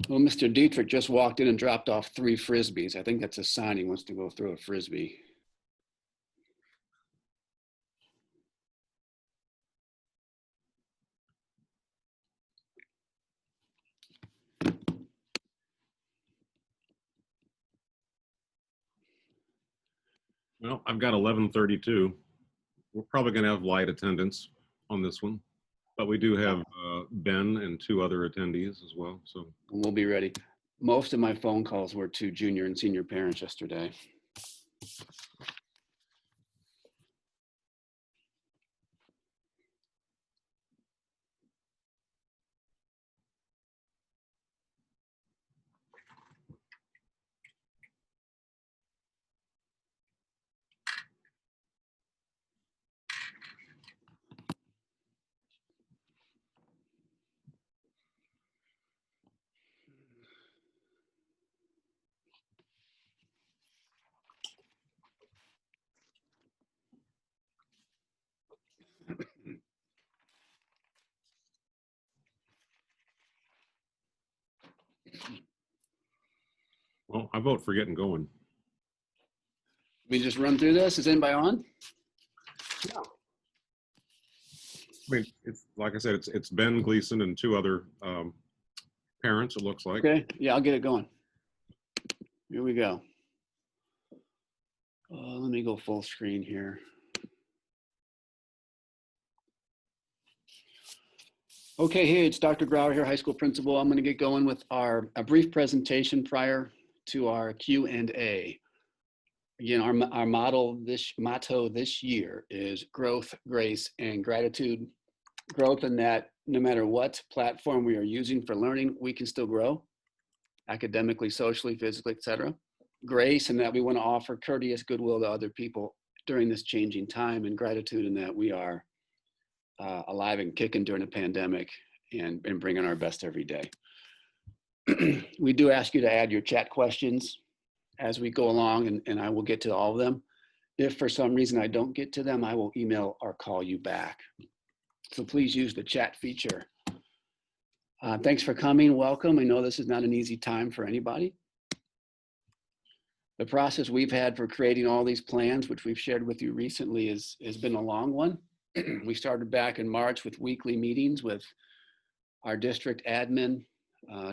Well, Mr. Dietrich just walked in and dropped off 3 Frisbees. I think that's a sign he wants to go throw a Frisbee. Well, I've got 11:32. We're probably going to have light attendance on this one, but we do have Ben and 2 other attendees as well. So We'll be ready. Most of my phone calls were to junior and senior parents yesterday. well, I vote for getting going. We just run through this. Is anybody on? Yeah. I mean, it's like I said, it's Ben Gleason and 2 other parents, it looks like. Okay, yeah, I'll get it going. Here we go. Let me go full screen here. Okay, hey, it's Dr. Grauer here, high school principal. I'm going to get going with a brief presentation prior to our Q&A. Again, our motto this year is growth, grace, and gratitude. Growth in that no matter what platform we are using for learning, we can still grow academically, socially, physically, etc. Grace in that we want to offer courteous goodwill to other people during this changing time, and gratitude in that we are alive and kicking during a pandemic and bringing our best every day. We do ask you to add your chat questions as we go along, and I will get to all of them. If for some reason I don't get to them, I will email or call you back. So please use the chat feature. Thanks for coming, welcome. I know this is not an easy time for anybody. The process we've had for creating all these plans, which we've shared with you recently, has been a long one. We started back in March with weekly meetings with our district admin,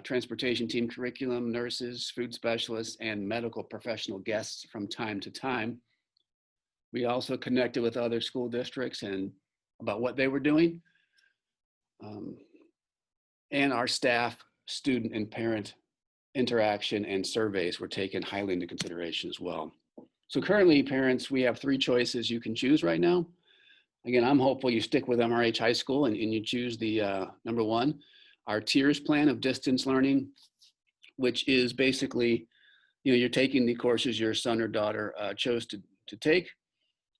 transportation team, curriculum, nurses, food specialists, and medical professional guests from time to time. We also connected with other school districts and about what they were doing. And our staff, student, and parent interaction and surveys were taken highly into consideration as well. So currently, parents, we have 3 choices you can choose right now. Again, I'm hopeful you stick with MRH High School and you choose the number 1, our tiers plan of distance learning, which is basically, you're taking the courses your son or daughter chose to take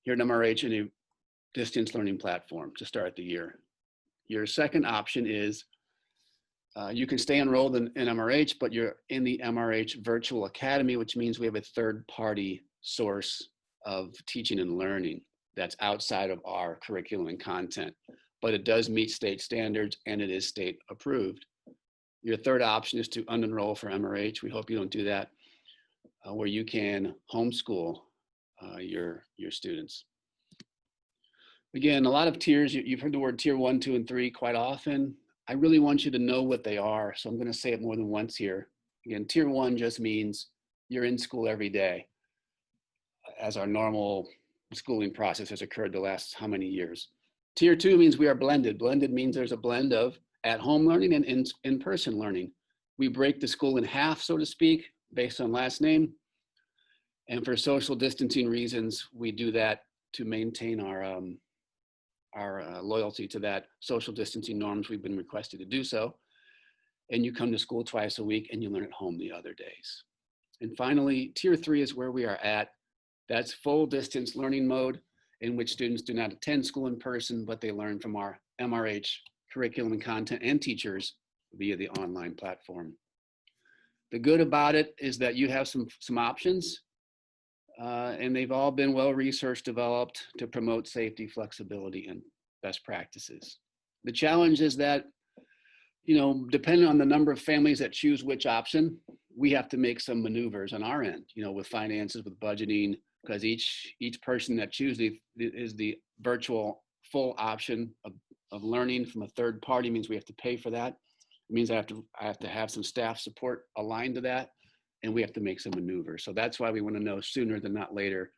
here at MRH in a distance learning platform to start the year. Your second option is you can stay enrolled in MRH, but you're in the MRH Virtual Academy, which means we have a third-party source of teaching and learning that's outside of our curriculum and content, but it does meet state standards and it is state approved. Your third option is to unenroll for MRH. We hope you don't do that, where you can homeschool your students. Again, a lot of tiers, you've heard the word tier 1, 2, and 3 quite often. I really want you to know what they are, so I'm going to say it more than once here. Again, tier 1 just means you're in school every day, as our normal schooling process has occurred the last how many years. Tier 2 means we are blended. Blended means there's a blend of at-home learning and in-person learning. We break the school in half, so to speak, based on last name. And for social distancing reasons, we do that to maintain our loyalty to that social distancing norms. We've been requested to do so. And you come to school twice a week and you learn at home the other days. And finally, tier 3 is where we are at. That's full distance learning mode, in which students do not attend school in person, but they learn from our MRH curriculum and content and teachers via the online platform. The good about it is that you have some options, and they've all been well researched, developed to promote safety, flexibility, and best practices. The challenge is that You know, depending on the number of families that choose which option, we have to make some maneuvers on our end, you know, with finances, with budgeting, because each person that chooses is the virtual full option of learning from a third party means we have to pay for that. It means I have to have some staff support aligned to that, and we have to make some maneuvers. So that's why we want to know sooner than not later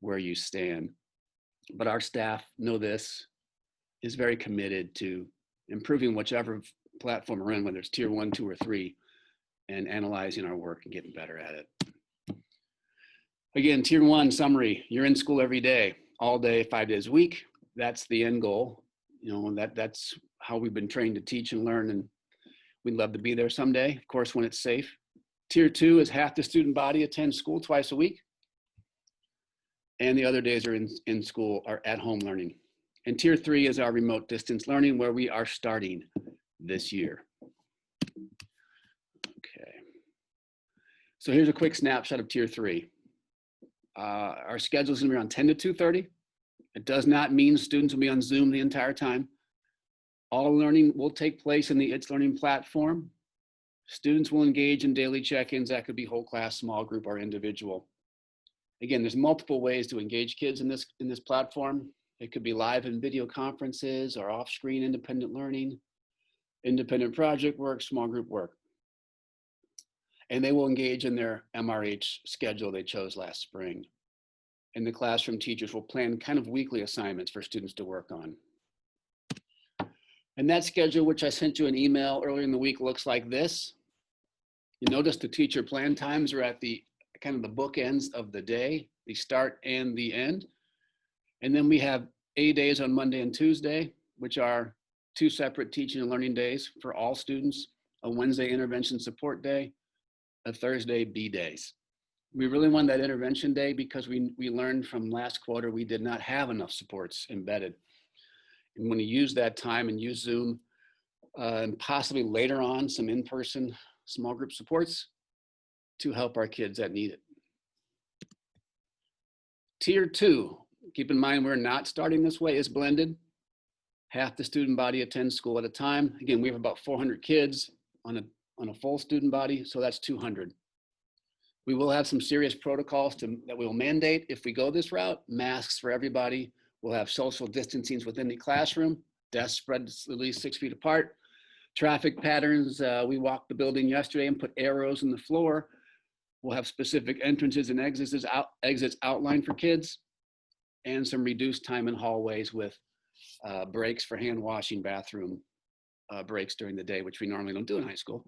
where you stand. But our staff know this, is very committed to improving whichever platform we're in, whether it's tier 1, 2, or 3, and analyzing our work and getting better at it. Again, tier 1 summary, you're in school every day, all day, 5 days a week. That's the end goal. You know, that's how we've been trained to teach and learn, and we'd love to be there someday, of course, when it's safe. Tier 2 is half the student body attends school twice a week, and the other days are in school or at home learning. And tier 3 is our remote distance learning, where we are starting this year. Okay. So here's a quick snapshot of tier 3. Our schedule is going to be around 10 to 2:30. It does not mean students will be on Zoom the entire time. All learning will take place in the It's Learning platform. Students will engage in daily check-ins. That could be whole class, small group, or individual. Again, there's multiple ways to engage kids in this platform. It could be live and video conferences or off-screen independent learning, independent project work, small group work. And they will engage in their MRH schedule they chose last spring. And the classroom teachers will plan kind of weekly assignments for students to work on. And that schedule, which I sent you an email earlier in the week, looks like this. You notice the teacher plan times are at the kind of the bookends of the day, the start and the end. And then we have A days on Monday and Tuesday, which are 2 separate teaching and learning days for all students, a Wednesday intervention support day, a Thursday B days. We really want that intervention day because we learned from last quarter we did not have enough supports embedded. And when you use that time and use Zoom and possibly later on some in-person small group supports to help our kids that need it. Tier 2, keep in mind we're not starting this way, is blended. Half the student body attends school at a time. Again, we have about 400 kids on a full student body, so that's 200. We will have some serious protocols that we will mandate if we go this route. Masks for everybody. We'll have social distancing within the classroom, desks spread at least 6 feet apart. Traffic patterns, we walked the building yesterday and put arrows in the floor. We'll have specific entrances and exits outlined for kids, and some reduced time in hallways with breaks for hand washing, bathroom breaks during the day, which we normally don't do in high school.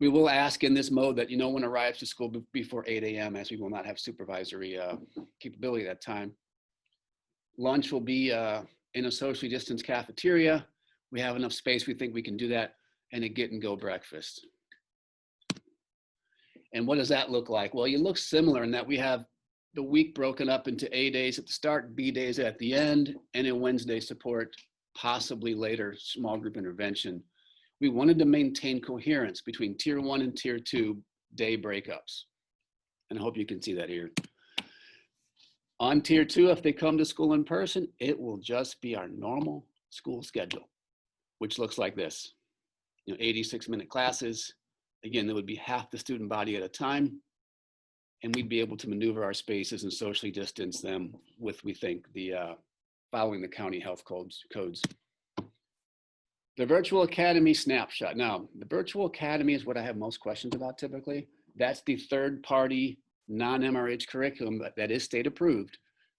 We will ask in this mode that no one arrives to school before 8 a.m. as we will not have supervisory capability at that time. Lunch will be in a socially distanced cafeteria. We have enough space, we think we can do that, and a get and go breakfast. And what does that look like? Well, it looks similar in that we have the week broken up into A days at the start, B days at the end, and a Wednesday support, possibly later small group intervention. We wanted to maintain coherence between tier 1 and tier 2 day breakups. And I hope you can see that here. On tier 2, if they come to school in person, it will just be our normal school schedule, which looks like this. 86-minute classes. Again, there would be half the student body at a time, and we'd be able to maneuver our spaces and socially distance them with, we think, following the county health codes. The virtual academy snapshot. Now, the virtual academy is what I have most questions about typically. That's the third-party non-MRH curriculum that is state approved,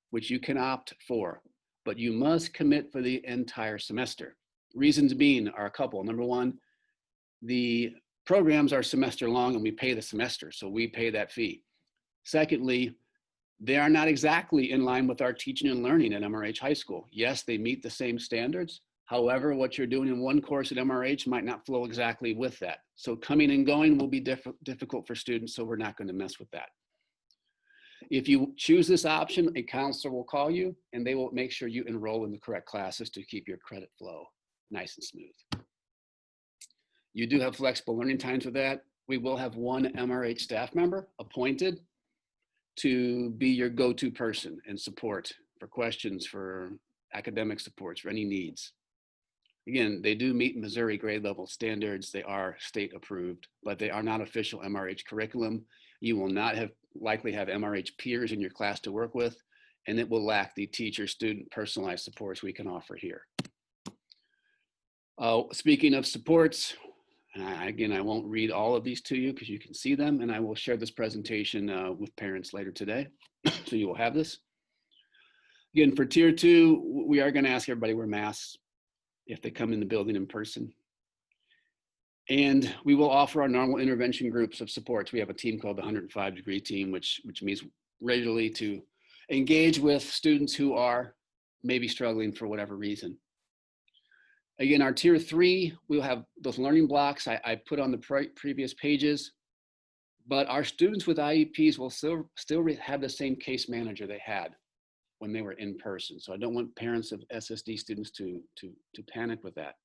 which you can opt for, but you must commit for the entire semester. Reasons being are a couple. Number one, the programs are semester long and we pay the semester, so we pay that fee. Secondly, they are not exactly in line with our teaching and learning at MRH High School. Yes, they meet the same standards. However, what you're doing in one course at MRH might not flow exactly with that. So coming and going will be difficult for students, so we're not going to mess with that. If you choose this option, a counselor will call you and they will make sure you enroll in the correct classes to keep your credit flow nice and smooth. You do have flexible learning times with that. We will have one MRH staff member appointed to be your go-to person and support for questions, for academic supports, for any needs. Again, they do meet Missouri grade level standards. They are state approved, but they are not official MRH curriculum. You will not likely have MRH peers in your class to work with, and it will lack the teacher-student personalized supports we can offer here. Speaking of supports, again, I won't read all of these to you because you can see them, and I will share this presentation with parents later today, so you will have this. Again, for tier 2, we are going to ask everybody to wear masks if they come in the building in person. And we will offer our normal intervention groups of supports. We have a team called the 105-degree team, which means regularly to engage with students who are maybe struggling for whatever reason. Again, our tier 3, we'll have those learning blocks I put on the previous pages, but our students with IEPs will still have the same case manager they had when they were in person. So I don't want parents of SSD students to panic with that.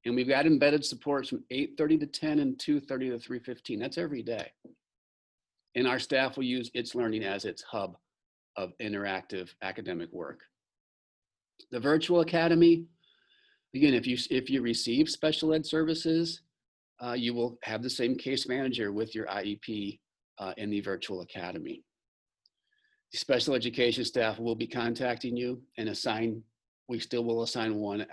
And we've got embedded supports from 8:30 to 10 and 2:30 to 3:15. That's every day. And our staff will use It's Learning as its hub of interactive academic work. The virtual academy, again, if you receive special ed services, you will have the same case manager with your IEP in the virtual academy. The special education staff will be contacting you and we still will assign one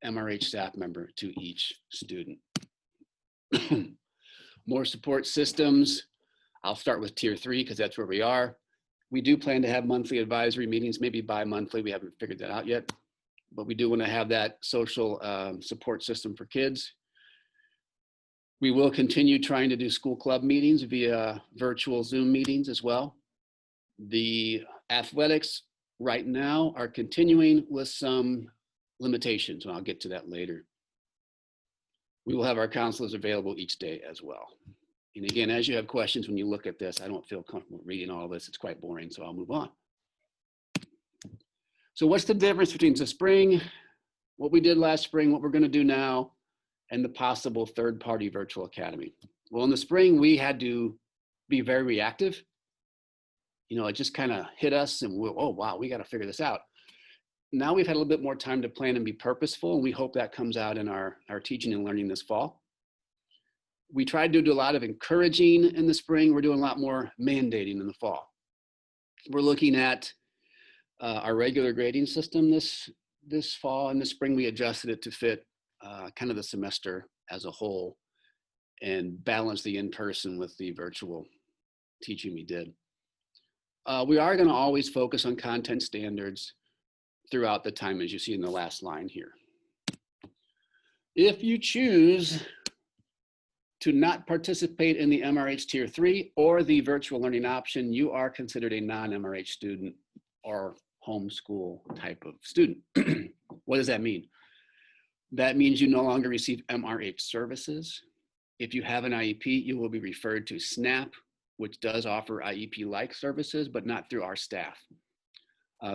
MRH staff member to each student. More support systems. I'll start with tier 3 because that's where we are. We do plan to have monthly advisory meetings, maybe bi-monthly. We haven't figured that out yet, but we do want to have that social support system for kids. We will continue trying to do school club meetings via virtual Zoom meetings as well. The athletics right now are continuing with some limitations, and I'll get to that later. We will have our counselors available each day as well. And again, as you have questions when you look at this, I don't feel comfortable reading all this. It's quite boring, so I'll move on. So what's the difference between the spring, what we did last spring, what we're going to do now, and the possible third-party virtual academy? Well, in the spring, we had to be very reactive. You know, it just kind of hit us and oh, wow, we got to figure this out. Now we've had a little bit more time to plan and be purposeful, and we hope that comes out in our teaching and learning this fall. We tried to do a lot of encouraging in the spring. We're doing a lot more mandating in the fall. We're looking at our regular grading system this fall. In the spring, we adjusted it to fit kind of the semester as a whole and balance the in-person with the virtual teaching we did. We are going to always focus on content standards throughout the time, as you see in the last line here. If you choose to not participate in the MRH Tier 3 or the virtual learning option, you are considered a non-MRH student or homeschool type of student. What does that mean? That means you no longer receive MRH services. If you have an IEP, you will be referred to SNAP, which does offer IEP-like services, but not through our staff.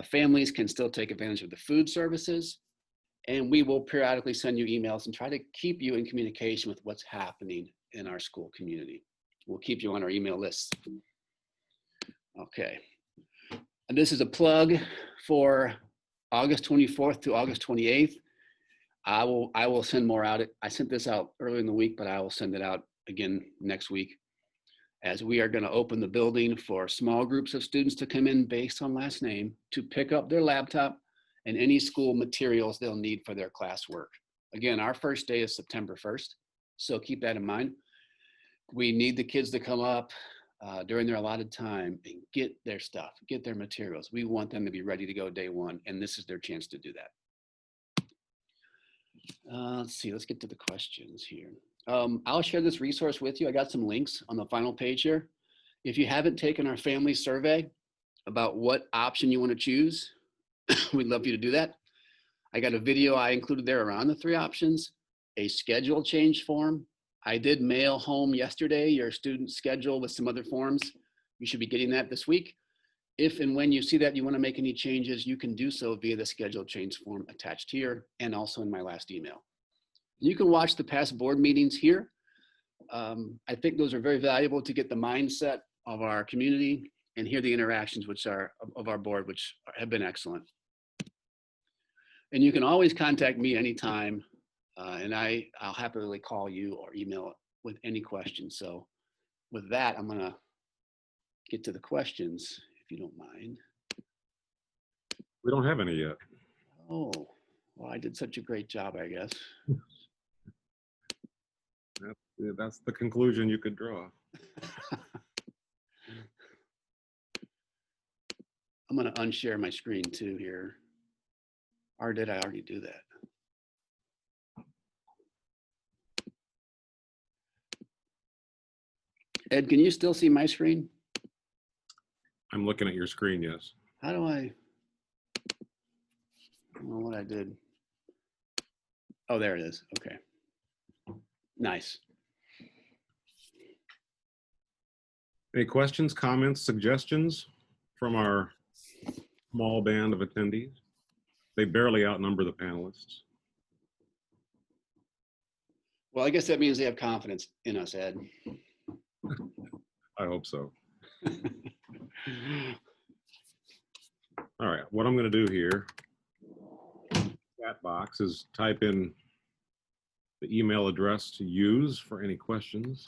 Families can still take advantage of the food services, and we will periodically send you emails and try to keep you in communication with what's happening in our school community. We'll keep you on our email list. Okay, and this is a plug for August 24th to August 28th. I will send more out. I sent this out earlier in the week, but I will send it out again next week, as we are going to open the building for small groups of students to come in based on last name to pick up their laptop and any school materials they'll need for their classwork. Again, our first day is September 1st, so keep that in mind. We need the kids to come up during their allotted time and get their stuff, get their materials. We want them to be ready to go day one, and this is their chance to do that. Let's see, let's get to the questions here. I'll share this resource with you. I got some links on the final page here. If you haven't taken our family survey about what option you want to choose, we'd love for you to do that. I got a video I included there around the 3 options, a schedule change form. I did mail home yesterday your student schedule with some other forms. You should be getting that this week. If and when you see that you want to make any changes, you can do so via the schedule change form attached here and also in my last email. You can watch the past board meetings here. I think those are very valuable to get the mindset of our community and hear the interactions of our board, which have been excellent. And you can always contact me anytime And I'll happily call you or email with any questions. So with that, I'm gonna get to the questions, if you don't mind. We don't have any yet. Oh, well, I did such a great job, I guess. That's the conclusion you could draw. I'm gonna unshare my screen too here. Or did I already do that? Ed, can you still see my screen? I'm looking at your screen, yes. How do I don't know what I did. Oh, there it is. Okay. Nice. Any questions, comments, suggestions from our small band of attendees? They barely outnumber the panelists. Well, I guess that means they have confidence in us, Ed. I hope so. All right, what I'm going to do here, chat box, is type in the email address to use for any questions.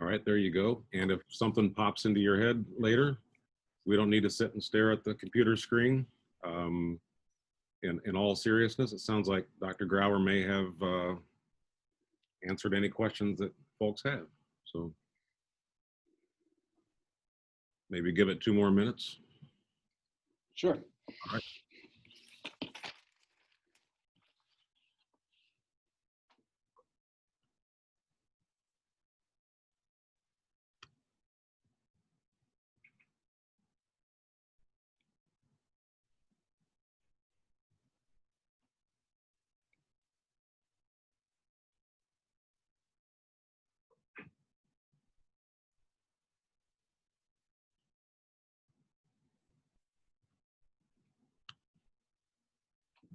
All right, there you go. And if something pops into your head later, we don't need to sit and stare at the computer screen. In all seriousness, it sounds like Dr. Grauer may have answered any questions that folks have. So maybe give it 2 more minutes. Sure. All right.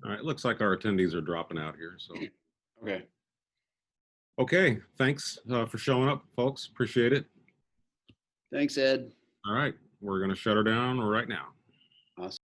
All right, looks like our attendees are dropping out here. So, Okay. okay, thanks for showing up, folks. Appreciate it. Thanks, Ed. All right, we're going to shut her down right now. Awesome.